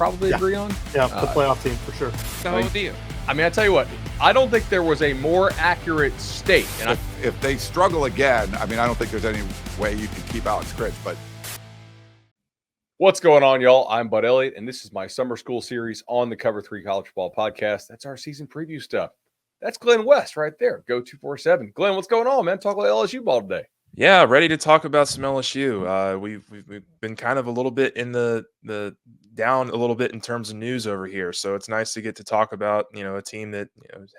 probably agree on. Yeah, the playoff team for sure. So do you. I mean, I tell you what, I don't think there was a more accurate state. And if they struggle again, I mean, I don't think there's any way you can keep Alex Critch, but. What's going on, y'all? I'm Bud Elliott, and this is my summer school series on the Cover 3 College Football Podcast. That's our season preview stuff. That's Glenn West right there. Go 247. Glenn, what's going on, man? Talk about LSU ball today. Yeah, ready to talk about some LSU. We've been kind of a little bit in the down a little bit in terms of news over here, so it's nice to get to talk about a team that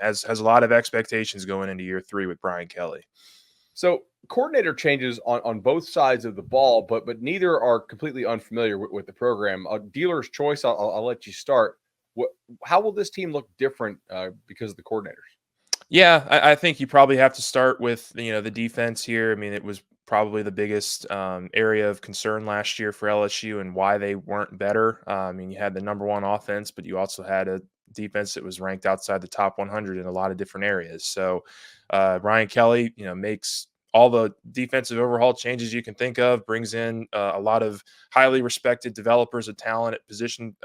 has a lot of expectations going into year 3 with Brian Kelly. So coordinator changes on both sides of the ball, but neither are completely unfamiliar with the program. Dealer's choice. I'll let you start. How will this team look different because of the coordinators? Yeah, I think you probably have to start with the defense here. I mean, it was probably the biggest area of concern last year for LSU and why they weren't better. I mean, you had the number one offense, but you also had a defense that was ranked outside the top 100 in a lot of different areas. So Brian Kelly, makes all the defensive overhaul changes you can think of, brings in a lot of highly respected developers of talent at position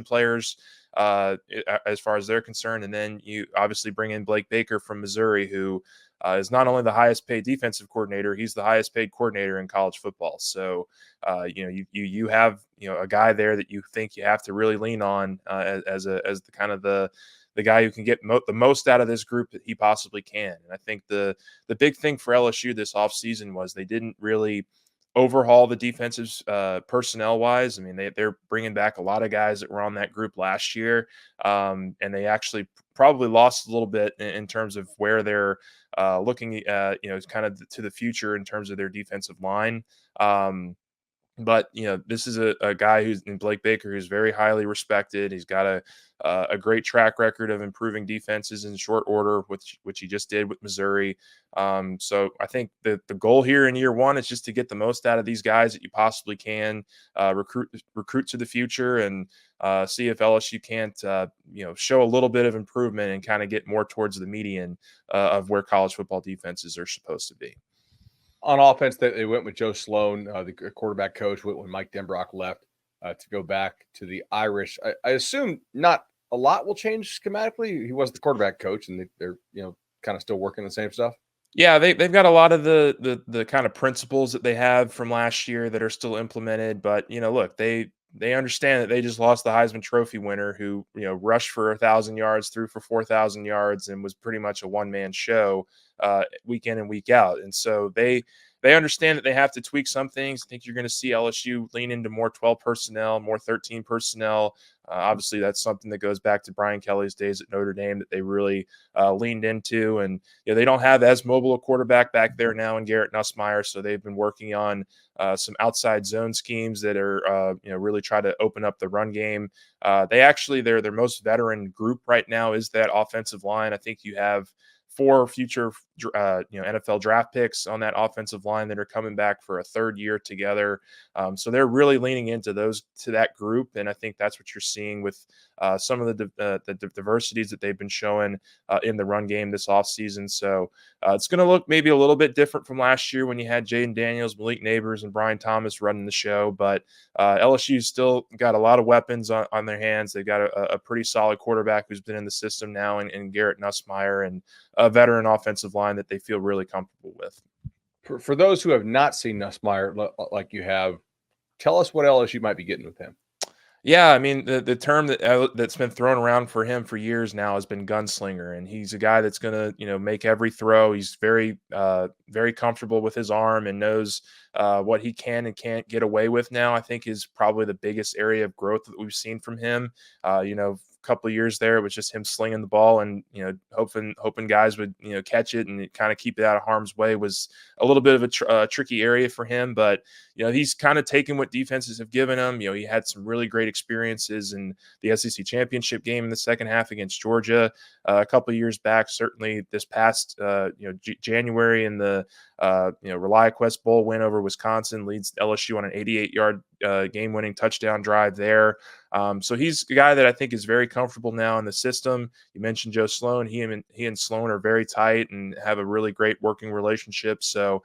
players as far as they're concerned. And then you obviously bring in Blake Baker from Missouri, who is not only the highest paid defensive coordinator, he's the highest paid coordinator in college football. So, you have, a guy there that you think you have to really lean on as the kind of the guy who can get the most out of this group that he possibly can. And I think the big thing for LSU this offseason was they didn't really overhaul the defensive personnel wise. I mean, they're bringing back a lot of guys that were on that group last year. And they actually probably lost a little bit in terms of where they're looking at, kind of to the future in terms of their defensive line. But this is a guy who's in Blake Baker, who's very highly respected. He's got a great track record of improving defenses in short order, which he just did with Missouri. So I think the goal here in year 1 is just to get the most out of these guys that you possibly can, recruit to the future, and see if LSU can't show a little bit of improvement and kind of get more towards the median of where college football defenses are supposed to be. On offense, they went with Joe Sloan, the quarterback coach, when Mike Denbrock left to go back to the Irish. I assume not a lot will change schematically. He was the quarterback coach, and they're kind of still working the same stuff. Yeah, they've got a lot of the kind of principles that they have from last year that are still implemented. But look, they understand that they just lost the Heisman Trophy winner, who rushed for 1,000 yards, threw for 4,000 yards, and was pretty much a one-man show week in and week out. And so they understand that they have to tweak some things. I think you're going to see LSU lean into more 12 personnel, more 13 personnel. Obviously, that's something that goes back to Brian Kelly's days at Notre Dame that they really leaned into. And they don't have as mobile a quarterback back there now in Garrett Nussmeier, so they've been working on some outside zone schemes that are really try to open up the run game. Their most veteran group right now is that offensive line. I think you have 4 future NFL draft picks on that offensive line that are coming back for a third year together. So they're really leaning into that group. And I think that's what you're seeing with some of the diversities that they've been showing in the run game this offseason. So it's going to look maybe a little bit different from last year when you had Jaden Daniels, Malik Neighbors, and Brian Thomas running the show. But LSU's still got a lot of weapons on their hands. They've got a pretty solid quarterback who's been in the system now in Garrett Nussmeier, and a veteran offensive line that they feel really comfortable with. For those who have not seen Nussmeier like you have, tell us what LSU might be getting with him. Yeah, I mean, the term that's been thrown around for him for years now has been gunslinger, and he's a guy that's going to make every throw. He's very very comfortable with his arm and knows what he can and can't get away with now. I think is probably the biggest area of growth that we've seen from him. Couple of years there, it was just him slinging the ball and hoping guys would catch it and kind of keep it out of harm's way was a little bit of a tricky area for him. But he's kind of taken what defenses have given him. He had some really great experiences in the SEC championship game in the second half against Georgia a couple of years back. Certainly this past January in the ReliaQuest Bowl win over Wisconsin, leads LSU on an 88-yard game-winning touchdown drive there. So he's a guy that I think is very comfortable now in the system. You mentioned Joe Sloan. He and Sloan are very tight and have a really great working relationship. So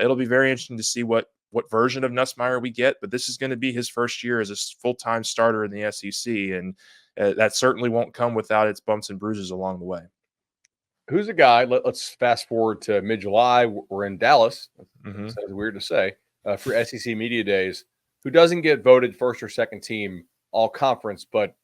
it'll be very interesting to see what what version of Nussmeier we get, but this is going to be his first year as a full-time starter in the SEC, and that certainly won't come without its bumps and bruises along the way. Who's a guy? Let's fast forward to mid-July. We're in Dallas. Mm-hmm. Sounds weird to say for SEC Media Days. Who doesn't get voted first or second team all conference? But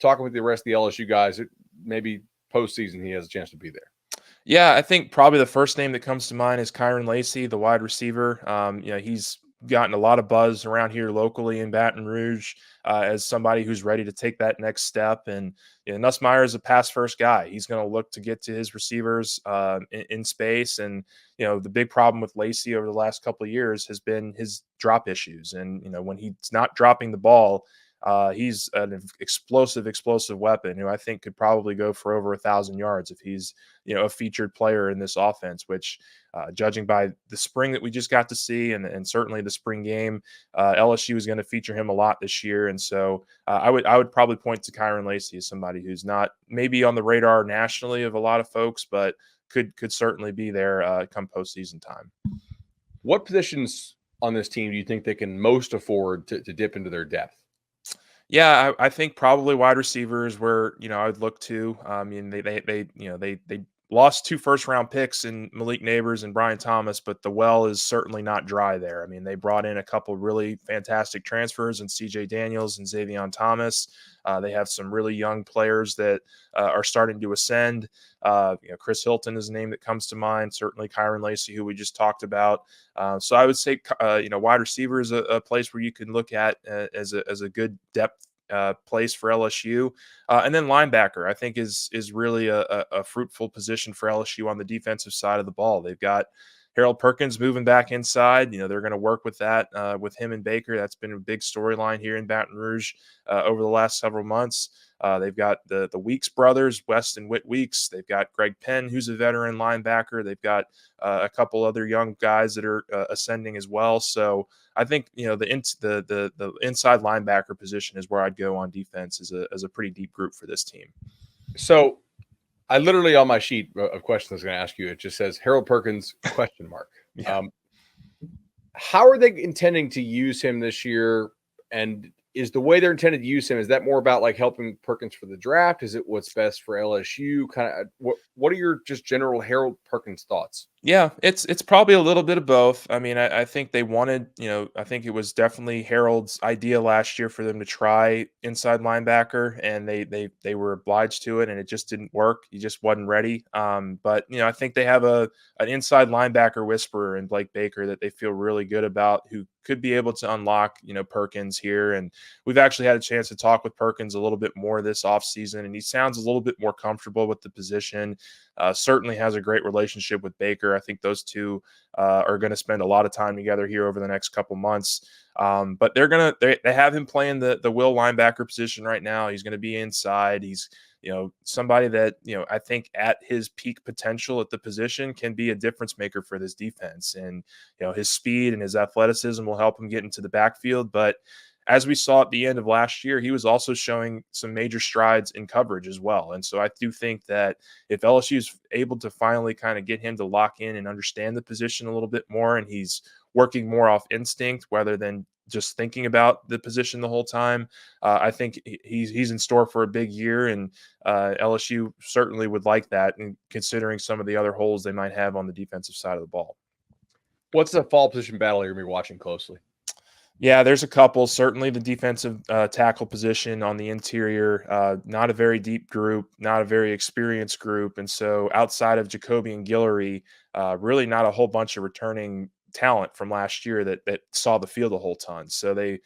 talking with the rest of the LSU guys, maybe postseason he has a chance to be there. Yeah, I think probably the first name that comes to mind is Kyron Lacey, the wide receiver. He's gotten a lot of buzz around here locally in Baton Rouge as somebody who's ready to take that next step. And Nussmeier is a pass-first guy. He's going to look to get to his receivers in space. And the big problem with Lacey over the last couple of years has been his drop issues. And when he's not dropping the ball, he's an explosive weapon who I think could probably go for over 1,000 yards if he's, a featured player in this offense, which judging by the spring that we just got to see and certainly the spring game, LSU is going to feature him a lot this year. And so I would probably point to Kyron Lacey as somebody who's not maybe on the radar nationally of a lot of folks, but could certainly be there come postseason time. What positions on this team do you think they can most afford to dip into their depth? Yeah, I think probably wide receivers where I would look to. I mean, they lost 2 first-round picks in Malik Neighbors and Brian Thomas, but the well is certainly not dry there. I mean, they brought in a couple really fantastic transfers in C.J. Daniels and Xavion Thomas. They have some really young players that are starting to ascend. Chris Hilton is a name that comes to mind. Certainly Kyron Lacey, who we just talked about. So I would say, wide receiver is a place where you can look at as a good depth place for LSU. And then linebacker, I think, is really a fruitful position for LSU on the defensive side of the ball. They've got Harold Perkins moving back inside. They're going to work with that with him and Baker. That's been a big storyline here in Baton Rouge over the last several months. They've got the Weeks brothers, West and Whit Weeks. They've got Greg Penn, who's a veteran linebacker. They've got a couple other young guys that are ascending as well. So I think the inside linebacker position is where I'd go on defense as a pretty deep group for this team. So I literally on my sheet of questions I was going to ask you, it just says Harold Perkins ? Yeah. How are they intending to use him this year? And is the way they're intended to use him, is that more about like helping Perkins for the draft? Is it what's best for LSU? Kind of what are your just general Harold Perkins thoughts? Yeah, it's probably a little bit of both. I mean, I think they wanted, I think it was definitely Harold's idea last year for them to try inside linebacker, and they were obliged to it, and it just didn't work. He just wasn't ready. But I think they have an inside linebacker whisperer in Blake Baker that they feel really good about, who could be able to unlock, Perkins here. And we've actually had a chance to talk with Perkins a little bit more this offseason, and he sounds a little bit more comfortable with the position. Certainly has a great relationship with Baker. I think those two are going to spend a lot of time together here over the next couple months. But they have him playing the will linebacker position right now. He's going to be inside. He's somebody that I think at his peak potential at the position can be a difference maker for this defense. And his speed and his athleticism will help him get into the backfield. But as we saw at the end of last year, he was also showing some major strides in coverage as well. And so I do think that if LSU is able to finally kind of get him to lock in and understand the position a little bit more, and he's working more off instinct rather than just thinking about the position the whole time, I think he's in store for a big year, and LSU certainly would like that, and considering some of the other holes they might have on the defensive side of the ball. What's the fall position battle you're going to be watching closely? Yeah, there's a couple. Certainly the defensive tackle position on the interior, not a very deep group, not a very experienced group. And so outside of Jacoby and Guillory, really not a whole bunch of returning talent from last year that saw the field a whole ton. So they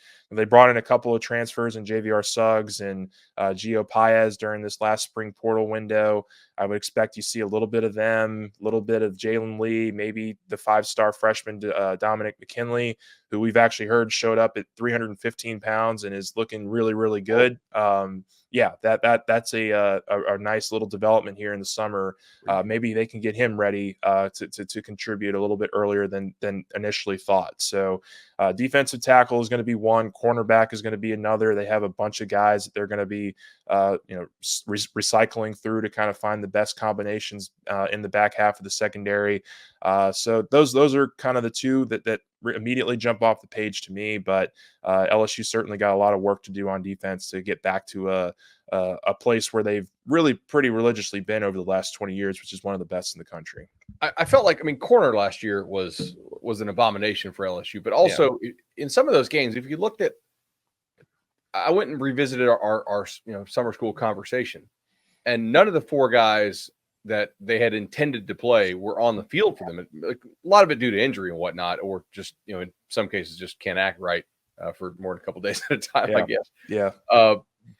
brought in a couple of transfers in JVR Suggs and Gio Paez during this last spring portal window. I would expect you see a little bit of them, a little bit of Jalen Lee, maybe the 5-star freshman Dominic McKinley, who we've actually heard showed up at 315 pounds and is looking really, really good. Yeah, that's a nice little development here in the summer. Maybe they can get him ready to contribute a little bit earlier than initially thought. So defensive tackle is going to be one, cornerback is going to be another. They have a bunch of guys that they're going to be recycling through to kind of find the best combinations in the back half of the secondary. So those are kind of the two that immediately jump off the page to me, but LSU certainly got a lot of work to do on defense to get back to a place where they've really pretty religiously been over the last 20 years, which is one of the best in the country. I felt like, I mean, corner last year was an abomination for LSU, but also in some of those games, if you looked at, I went and revisited our summer school conversation, and none of the four guys that they had intended to play were on the field for them. Like, a lot of it due to injury and whatnot, or just, in some cases just can't act right for more than a couple days at a time, I guess. Yeah.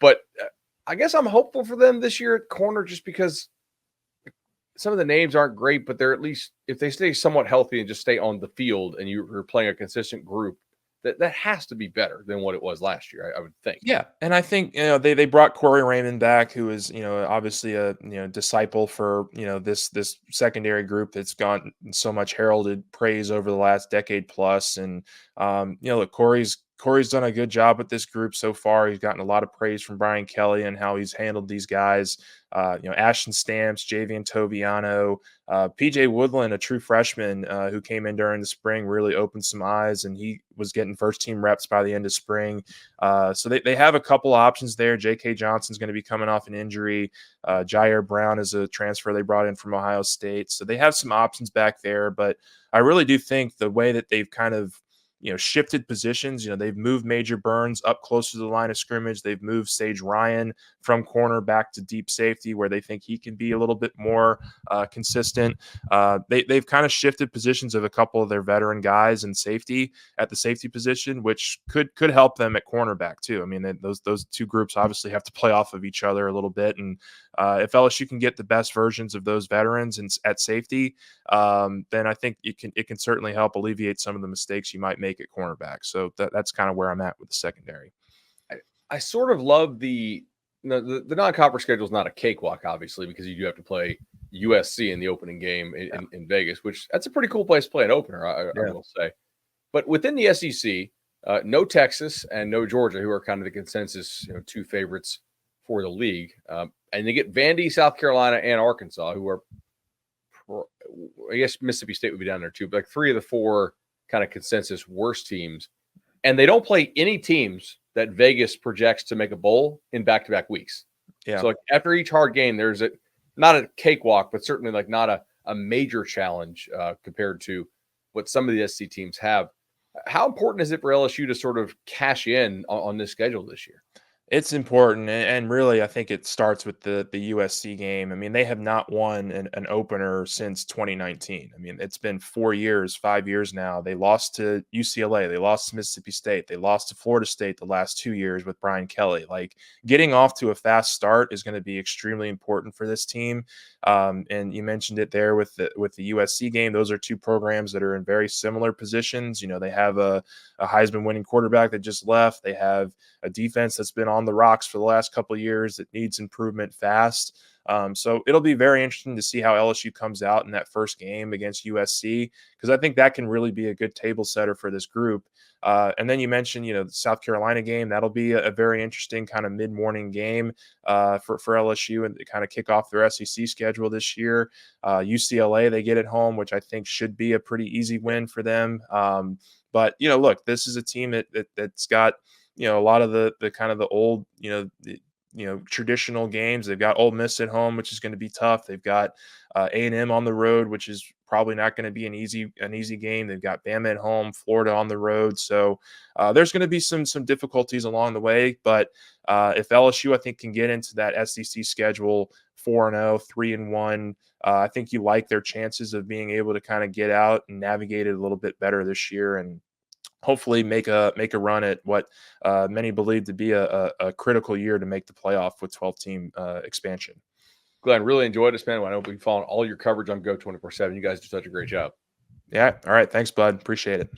But I guess I'm hopeful for them this year at corner, just because some of the names aren't great, but they're, at least if they stay somewhat healthy and just stay on the field and you're playing a consistent group, that has to be better than what it was last year, I would think. Yeah, and I think they brought Corey Raymond back, who is obviously a disciple for this secondary group that's gotten so much heralded praise over the last decade plus, and look, Corey's done a good job with this group so far. He's gotten a lot of praise from Brian Kelly and how he's handled these guys. Ashton Stamps, Javian Toviano, PJ Woodland, a true freshman who came in during the spring, really opened some eyes, and he was getting first team reps by the end of spring. So they have a couple options there. J.K. Johnson's going to be coming off an injury. Jair Brown is a transfer they brought in from Ohio State. So they have some options back there, but I really do think the way that they've kind of shifted positions. They've moved Major Burns up closer to the line of scrimmage. They've moved Sage Ryan from corner back to deep safety, where they think he can be a little bit more consistent. They've kind of shifted positions of a couple of their veteran guys in safety at the safety position, which could help them at cornerback too. I mean, those two groups obviously have to play off of each other a little bit, and if LSU can get the best versions of those veterans at safety, then I think it can certainly help alleviate some of the mistakes you might make at cornerback. So that's kind of where I'm at with the secondary. I sort of love the non-conference schedule is not a cakewalk, obviously, because you do have to play USC in the opening game in Vegas, which that's a pretty cool place to play an opener, I will say. But within the SEC, no Texas and no Georgia, who are kind of the consensus two favorites for the league. And they get Vandy, South Carolina, and Arkansas, who are, I guess Mississippi State would be down there too, but like three of the four kind of consensus worst teams. And they don't play any teams that Vegas projects to make a bowl in back-to-back weeks. Yeah. So like after each hard game, there's not a cakewalk, but certainly like not a major challenge compared to what some of the SEC teams have. How important is it for LSU to sort of cash in on this schedule this year? It's important, and really, I think it starts with the USC game. I mean, they have not won an opener since 2019. I mean, it's been 5 years now. They lost to UCLA. They lost to Mississippi State. They lost to Florida State the last 2 years with Brian Kelly. Like, getting off to a fast start is going to be extremely important for this team. And you mentioned it there with the USC game. Those are two programs that are in very similar positions. They have a Heisman winning quarterback that just left. They have a defense that's been on the rocks for the last couple of years that needs improvement fast. So it'll be very interesting to see how LSU comes out in that first game against USC, because I think that can really be a good table setter for this group. And then you mentioned, the South Carolina game. That'll be a very interesting kind of mid-morning game for LSU, and to kind of kick off their SEC schedule this year. UCLA, they get at home, which I think should be a pretty easy win for them. But look, this is a team that's got a lot of the kind of the old traditional games. They've got Ole Miss at home, which is going to be tough. They've got A&M on the road, which is probably not going to be an easy game. They've got Bama at home, Florida on the road. So there's going to be some difficulties along the way. But if LSU, I think, can get into that SEC schedule 4-0, 3-1, I think you like their chances of being able to kind of get out and navigate it a little bit better this year, and hopefully make a run at what many believe to be a critical year to make the playoff with 12-team expansion. Glenn, really enjoyed this, man. I know we've followed all your coverage on Go 24/7. You guys do such a great job. Yeah. All right. Thanks, bud. Appreciate it.